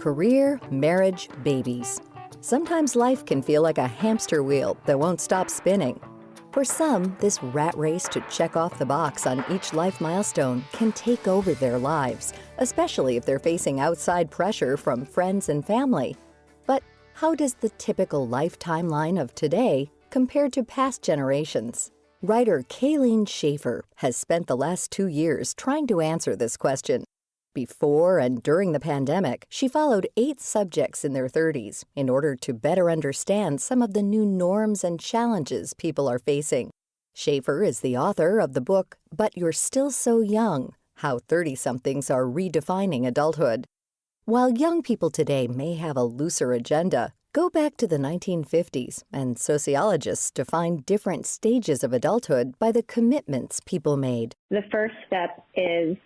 Career, marriage, babies. Sometimes life can feel like a hamster wheel that won't stop spinning. For some, this rat race to check off the box on each life milestone can take over their lives, especially if they're facing outside pressure from friends and family. But how does the typical life timeline of today compare to past generations? Writer Kayleen Schaefer has spent the last 2 years trying to answer this question. Before and during the pandemic, she followed 8 subjects in their 30s in order to better understand some of the new norms and challenges people are facing. Schaefer is the author of the book, But You're Still So Young: How 30-somethings Are Redefining Adulthood. While young people today may have a looser agenda, go back to the 1950s, and sociologists define different stages of adulthood by the commitments people made. The first step is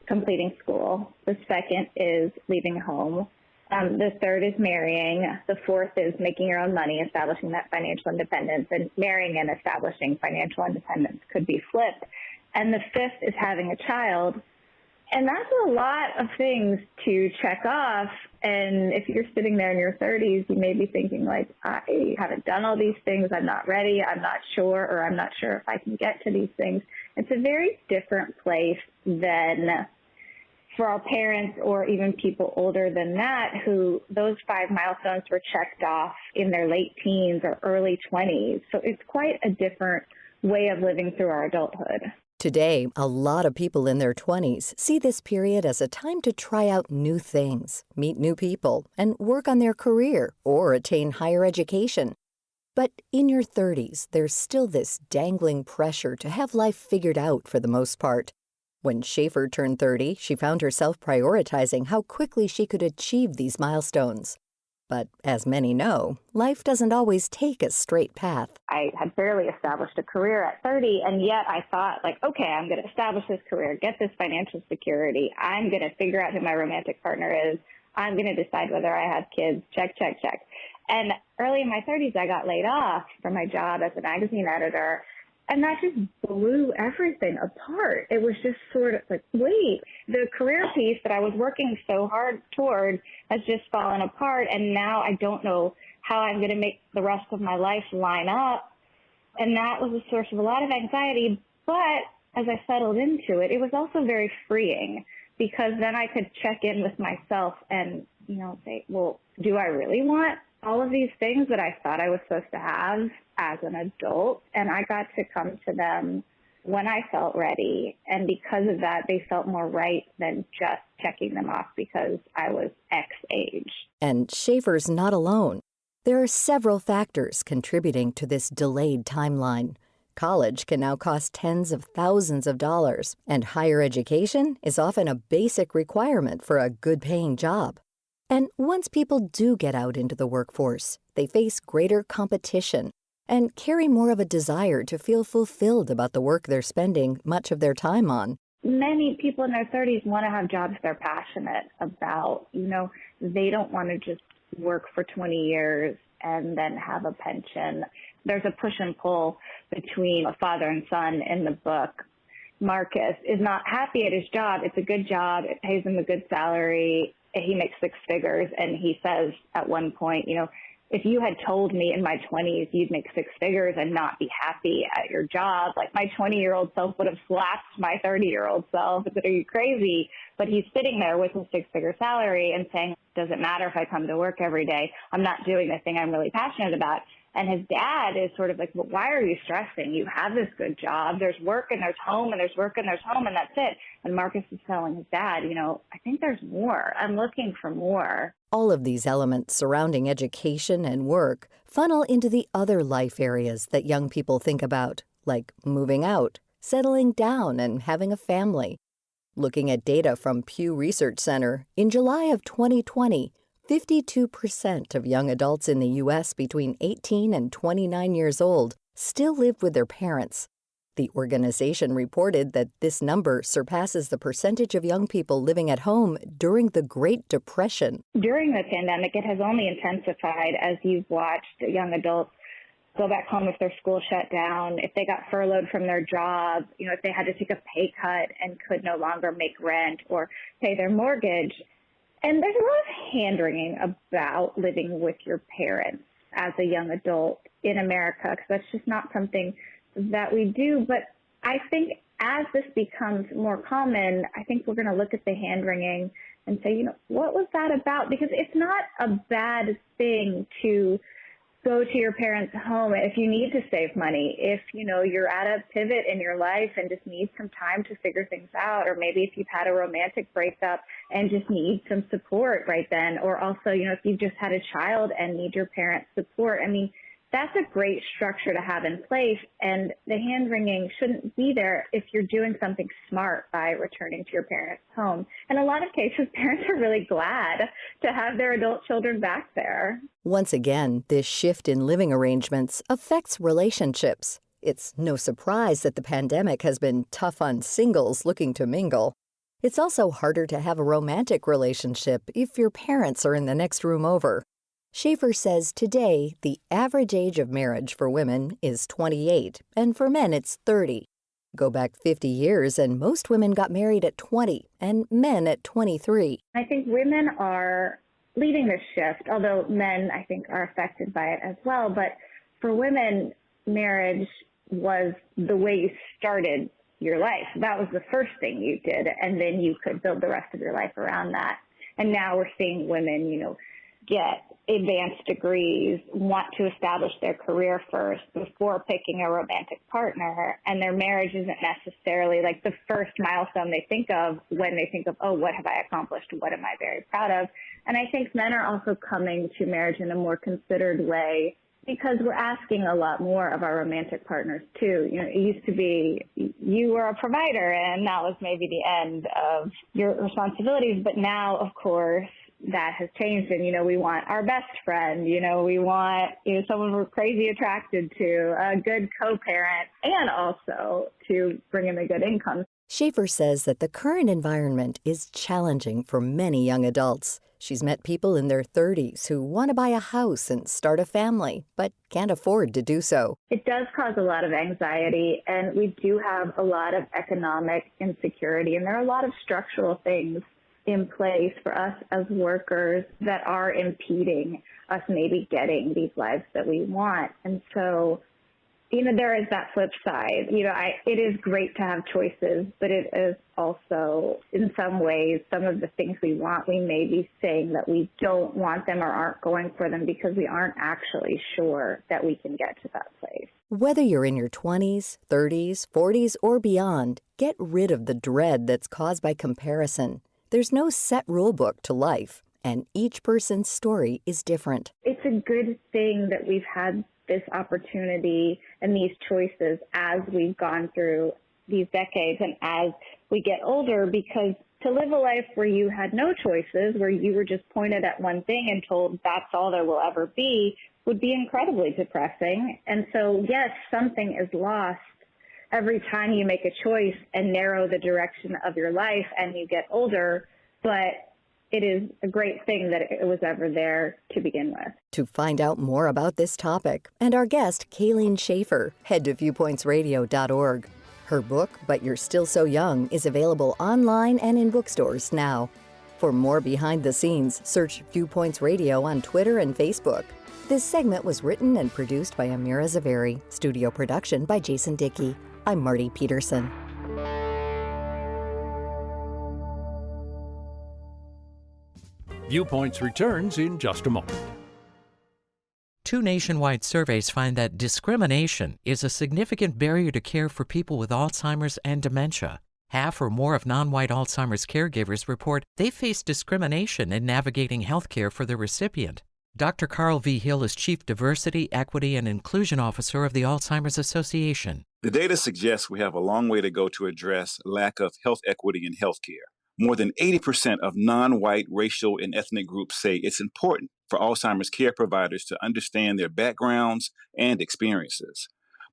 completing school. The second is leaving home. The third is marrying. The fourth is making your own money, establishing that financial independence. And marrying and establishing financial independence could be flipped. And the fifth is having a child. And that's a lot of things to check off. And if you're sitting there in your 30s, you may be thinking like, I haven't done all these things. I'm not ready. I'm not sure, or I'm not sure if I can get to these things. It's a very different place than for our parents or even people older than that, who those 5 milestones were checked off in their late teens or early 20s. So it's quite a different way of living through our adulthood. Today, a lot of people in their 20s see this period as a time to try out new things, meet new people, and work on their career or attain higher education. But in your 30s, there's still this dangling pressure to have life figured out for the most part. When Schaefer turned 30, she found herself prioritizing how quickly she could achieve these milestones. But as many know, life doesn't always take a straight path. I had barely established a career at 30, and yet I thought, like, okay, I'm going to establish this career, get this financial security. I'm going to figure out who my romantic partner is. I'm going to decide whether I have kids. Check, check, check. And early in my 30s, I got laid off from my job as a magazine editor. And that just blew everything apart. It was just sort of like, wait, the career piece that I was working so hard toward has just fallen apart. And now I don't know how I'm going to make the rest of my life line up. And that was a source of a lot of anxiety. But as I settled into it, it was also very freeing, because then I could check in with myself and, say, well, do I really want all of these things that I thought I was supposed to have as an adult? And I got to come to them when I felt ready. And because of that, they felt more right than just checking them off because I was X age. And Schaefer's not alone. There are several factors contributing to this delayed timeline. College can now cost tens of thousands of dollars, and higher education is often a basic requirement for a good-paying job. And once people do get out into the workforce, they face greater competition and carry more of a desire to feel fulfilled about the work they're spending much of their time on. Many people in their 30s want to have jobs they're passionate about. They don't want to just work for 20 years and then have a pension. There's a push and pull between a father and son in the book. Marcus is not happy at his job. It's a good job. It pays him a good salary. He makes 6 figures, and he says at one point, if you had told me in my 20s you'd make 6 figures and not be happy at your job, like my 20-year-old self would have slapped my 30-year-old self and said, are you crazy? But he's sitting there with his 6-figure salary and saying, does it matter if I come to work every day? I'm not doing the thing I'm really passionate about. And his dad is sort of like, well, why are you stressing? You have this good job. There's work and there's home, and there's work and there's home, and that's it. And Marcus is telling his dad, I think there's more. I'm looking for more. All of these elements surrounding education and work funnel into the other life areas that young people think about, like moving out, settling down, and having a family. Looking at data from Pew Research Center, in July of 2020, 52% of young adults in the U.S. between 18 and 29 years old still live with their parents. The organization reported that this number surpasses the percentage of young people living at home during the Great Depression. During the pandemic, it has only intensified as you've watched young adults go back home if their school shut down, if they got furloughed from their job, if they had to take a pay cut and could no longer make rent or pay their mortgage. And there's a lot of hand-wringing about living with your parents as a young adult in America, because that's just not something that we do. But I think as this becomes more common, I think we're going to look at the hand-wringing and say, what was that about? Because it's not a bad thing to go to your parents' home if you need to save money, if, you're at a pivot in your life and just need some time to figure things out, or maybe if you've had a romantic breakup and just need some support right then, or also, if you've just had a child and need your parents' support. I mean, that's a great structure to have in place, and the hand-wringing shouldn't be there if you're doing something smart by returning to your parents' home. In a lot of cases, parents are really glad to have their adult children back there. Once again, this shift in living arrangements affects relationships. It's no surprise that the pandemic has been tough on singles looking to mingle. It's also harder to have a romantic relationship if your parents are in the next room over. Schaefer says today, the average age of marriage for women is 28, and for men it's 30. Go back 50 years, and most women got married at 20, and men at 23. I think women are leading this shift, although men, I think, are affected by it as well. But for women, marriage was the way you started your life. That was the first thing you did, and then you could build the rest of your life around that. And now we're seeing women, get advanced degrees, want to establish their career first before picking a romantic partner, and their marriage isn't necessarily like the first milestone they think of when they think of, oh, what have I accomplished? What am I very proud of? And I think men are also coming to marriage in a more considered way because we're asking a lot more of our romantic partners too. It used to be you were a provider and that was maybe the end of your responsibilities, but now, of course, that has changed, and, we want our best friend, we want, someone we're crazy attracted to, a good co-parent, and also to bring in a good income. Schaefer says that the current environment is challenging for many young adults. She's met people in their 30s who want to buy a house and start a family, but can't afford to do so. It does cause a lot of anxiety, and we do have a lot of economic insecurity, and there are a lot of structural things in place for us as workers that are impeding us maybe getting these lives that we want. And so, there is that flip side. It is great to have choices, but it is also, in some ways, some of the things we want, we may be saying that we don't want them or aren't going for them because we aren't actually sure that we can get to that place. Whether you're in your 20s, 30s, 40s, or beyond, get rid of the dread that's caused by comparison. There's no set rule book to life, and each person's story is different. It's a good thing that we've had this opportunity and these choices as we've gone through these decades and as we get older, because to live a life where you had no choices, where you were just pointed at one thing and told that's all there will ever be, would be incredibly depressing. And so, yes, something is lost every time you make a choice and narrow the direction of your life and you get older, but it is a great thing that it was ever there to begin with. To find out more about this topic and our guest, Kayleen Schaefer, head to viewpointsradio.org. Her book, But You're Still So Young, is available online and in bookstores now. For more behind the scenes, search Viewpoints Radio on Twitter and Facebook. This segment was written and produced by Amira Zaveri. Studio production by Jason Dickey. I'm Marty Peterson. Viewpoints returns in just a moment. Two nationwide surveys find that discrimination is a significant barrier to care for people with Alzheimer's and dementia. Half or more of non-white Alzheimer's caregivers report they face discrimination in navigating health care for their recipient. Dr. Carl V. Hill is Chief Diversity, Equity, and Inclusion Officer of the Alzheimer's Association. The data suggests we have a long way to go to address lack of health equity in healthcare. More than 80% of non-white racial and ethnic groups say it's important for Alzheimer's care providers to understand their backgrounds and experiences.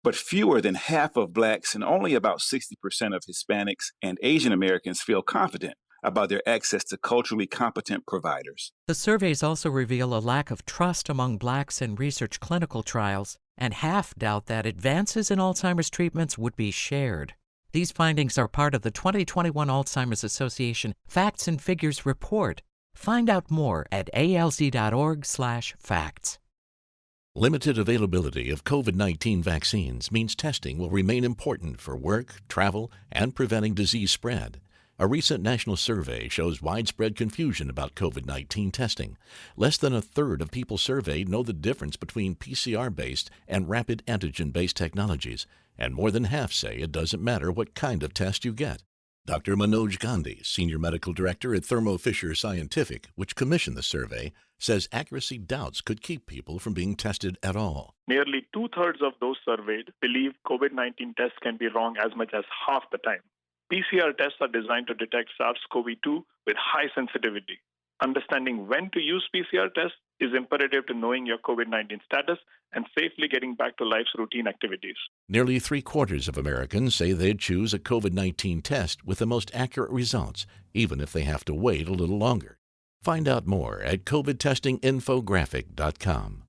But fewer than half of Blacks and only about 60% of Hispanics and Asian Americans feel confident about their access to culturally competent providers. The surveys also reveal a lack of trust among Blacks in research clinical trials, and half doubt that advances in Alzheimer's treatments would be shared. These findings are part of the 2021 Alzheimer's Association Facts and Figures report. Find out more at alz.org/facts. Limited availability of COVID-19 vaccines means testing will remain important for work, travel, and preventing disease spread. A recent national survey shows widespread confusion about COVID-19 testing. Less than a third of people surveyed know the difference between PCR-based and rapid antigen-based technologies, and more than half say it doesn't matter what kind of test you get. Dr. Manoj Gandhi, Senior Medical Director at Thermo Fisher Scientific, which commissioned the survey, says accuracy doubts could keep people from being tested at all. Nearly two-thirds of those surveyed believe COVID-19 tests can be wrong as much as half the time. PCR tests are designed to detect SARS-CoV-2 with high sensitivity. Understanding when to use PCR tests is imperative to knowing your COVID-19 status and safely getting back to life's routine activities. Nearly three-quarters of Americans say they'd choose a COVID-19 test with the most accurate results, even if they have to wait a little longer. Find out more at covidtestinginfographic.com.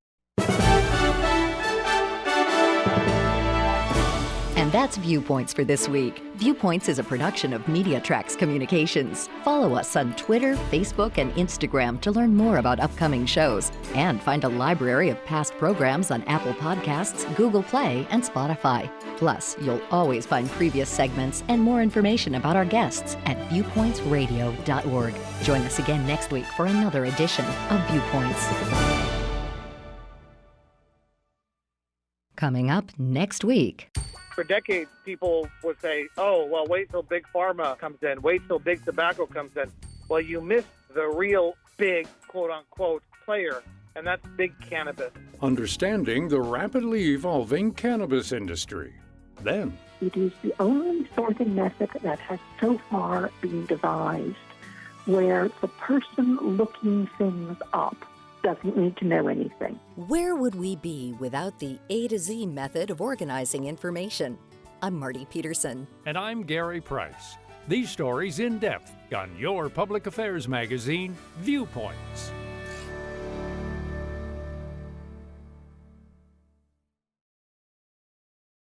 And that's Viewpoints for this week. Viewpoints is a production of MediaTrax Communications. Follow us on Twitter, Facebook, and Instagram to learn more about upcoming shows. And find a library of past programs on Apple Podcasts, Google Play, and Spotify. Plus, you'll always find previous segments and more information about our guests at viewpointsradio.org. Join us again next week for another edition of Viewpoints. Coming up next week. For decades, people would say, oh, well, wait till big pharma comes in. Wait till big tobacco comes in. Well, you missed the real big, quote-unquote, player, and that's big cannabis. Understanding the rapidly evolving cannabis industry. Then, it is the only sorting method that has so far been devised where the person looking things up doesn't need to know anything. Where would we be without the A to Z method of organizing information? I'm Marty Peterson. and I'm Gary Price. These stories in depth on your public affairs magazine, Viewpoints.